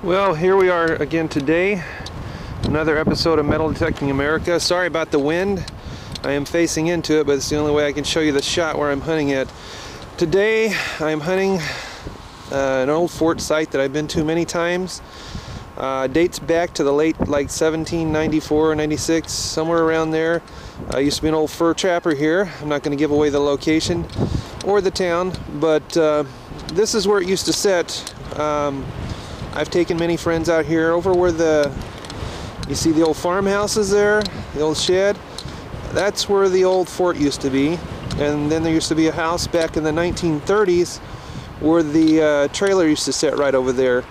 Well, here we are again today, another episode of Metal Detecting America. Sorry about the wind. I am facing into it, but it's the only way I can show you the shot where I'm hunting at. Today I'm hunting an old fort site that I've been to many times. Dates back to the late 1794, 96, somewhere around there. I used to be an old fur trapper here. I'm not going to give away the location or the town, but this is where it used to sit. I've taken many friends out here over where you see the old farmhouses there, the old shed. That's where the old fort used to be. And then there used to be a house back in the 1930s where the trailer used to sit right over there.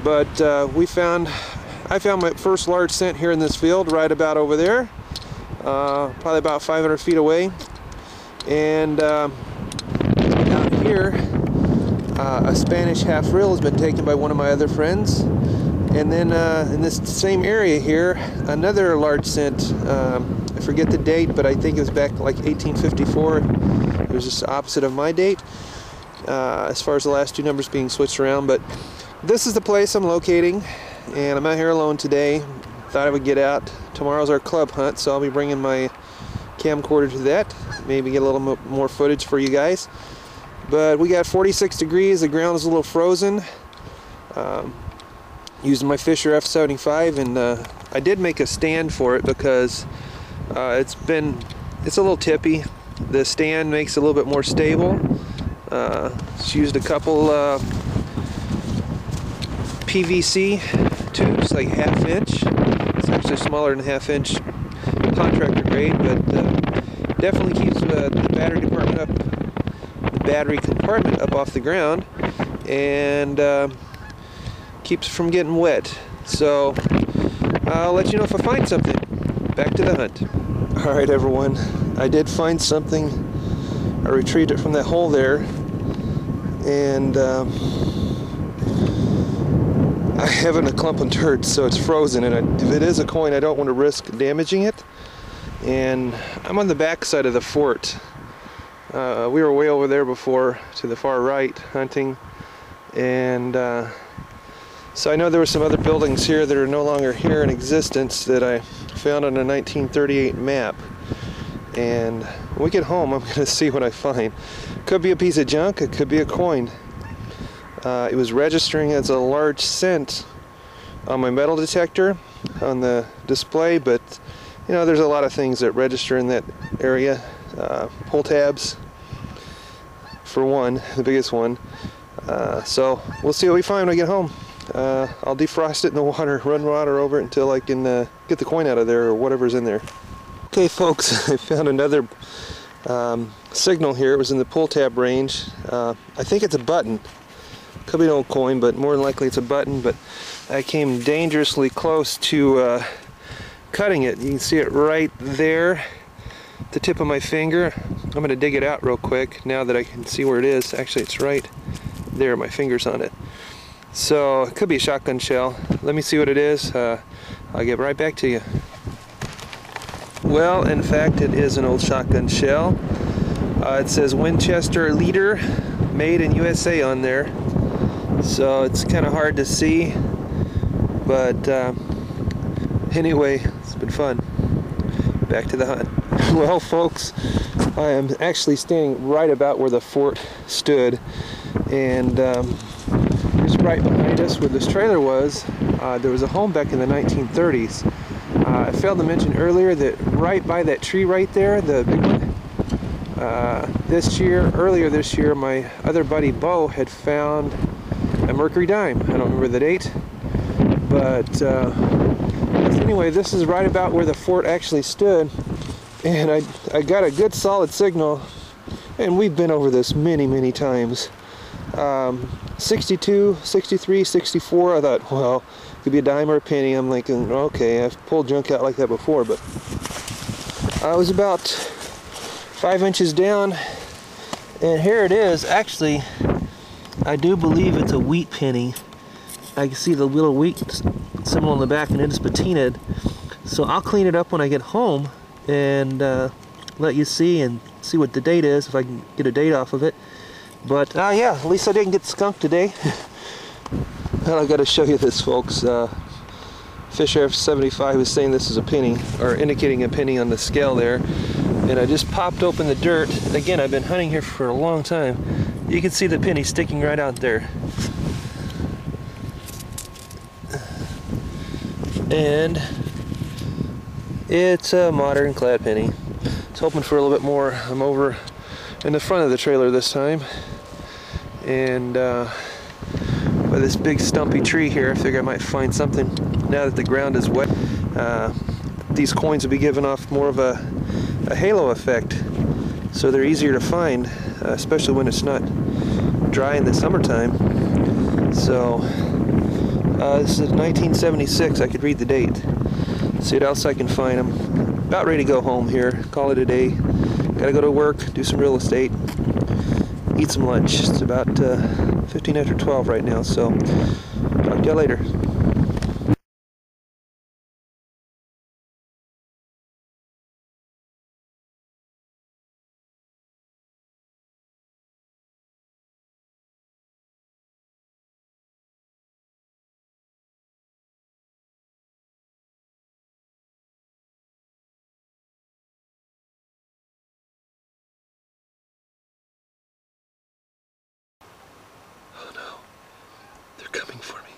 But I found my first large scent here in this field right about over there, probably about 500 feet away. And out here, a Spanish half reel has been taken by one of my other friends. And then in this same area here, another large scent, I forget the date, but I think it was back like 1854. It was just opposite of my date, as far as the last two numbers being switched around. But this is the place I'm locating, and I'm out here alone today. Thought I would get out. Tomorrow's our club hunt, so I'll be bringing my camcorder to that. Maybe get a little more footage for you guys. But we got 46 degrees, the ground is a little frozen. Using my Fisher F75, and I did make a stand for it because it's a little tippy. The stand makes it a little bit more stable. Just used a couple PVC tubes, like 1/2 inch. It's actually smaller than 1/2 inch, contractor grade, but definitely keeps the battery compartment up off the ground, and keeps it from getting wet. So I'll let you know if I find something. Back to the hunt. Alright everyone, I did find something. I retrieved it from that hole there, and I have it in a clump of dirt, so it's frozen, and if it is a coin, I don't want to risk damaging it. And I'm on the back side of the fort. We were way over there before, to the far right, hunting, and so I know there were some other buildings here that are no longer here in existence that I found on a 1938 map. And when we get home, I'm going to see what I find. Could be a piece of junk, it could be a coin. It was registering as a large cent on my metal detector on the display, but you know, there's a lot of things that register in that area. Pull tabs, for one, the biggest one. So we'll see what we find when I get home. I'll defrost it in the water, run water over it until I can get the coin out of there, or whatever's in there. Okay folks, I found another signal here. It was in the pull tab range. I think it's a button. Could be an old coin, but more than likely it's a button. But I came dangerously close to cutting it. You can see it right there, the tip of my finger. I'm going to dig it out real quick now that I can see where it is. Actually, it's right there, my finger's on it. So it could be a shotgun shell. Let me see what it is. I'll get right back to you. Well, in fact, it is an old shotgun shell. It says Winchester Leader, made in USA on there. So it's kind of hard to see, but anyway, it's been fun. Back to the hunt. Well folks, I am actually standing right about where the fort stood, and just right behind us where this trailer was, there was a home back in the 1930s. I failed to mention earlier that right by that tree right there, the big one, earlier this year, my other buddy Bo had found a mercury dime. I don't remember the date, but anyway, this is right about where the fort actually stood, and I got a good solid signal, and we've been over this many times. 62, 63, 64, I thought, well, it could be a dime or a penny. I'm thinking, okay, I've pulled junk out like that before, but I was about 5 inches down, and here it is. Actually, I do believe it's a wheat penny. I can see the little wheat symbol on the back, and it is patinaed. So I'll clean it up when I get home and let you see what the date is, if I can get a date off of it. But yeah, at least I didn't get skunked today. Well, I got to show you this, folks. Fisher F75 was saying this is a penny, or indicating a penny on the scale there. And I just popped open the dirt. Again, I've been hunting here for a long time. You can see the penny sticking right out there. And it's a modern clad penny. I was hoping for a little bit more. I'm over in the front of the trailer this time. And by this big stumpy tree here, I figure I might find something. Now that the ground is wet, these coins will be giving off more of a halo effect, so they're easier to find, especially when it's not dry in the summertime. So this is 1976. I could read the date. See what else I can find. I'm about ready to go home here, call it a day. Gotta go to work, do some real estate, eat some lunch. It's about 15 after 12 right now, so talk to you later. Oh no, they're coming for me.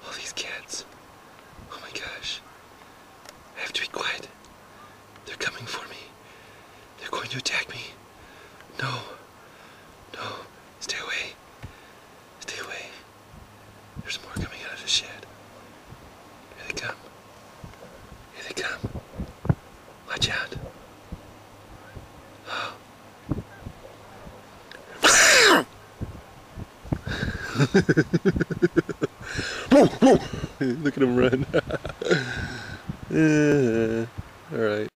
All these cats. Oh my gosh. I have to be quiet. They're coming for me. They're going to attack me. No. No. Stay away. Stay away. There's more coming out of the shed. Here they come. Here they come. Watch out. Oh. Look at him run. All right.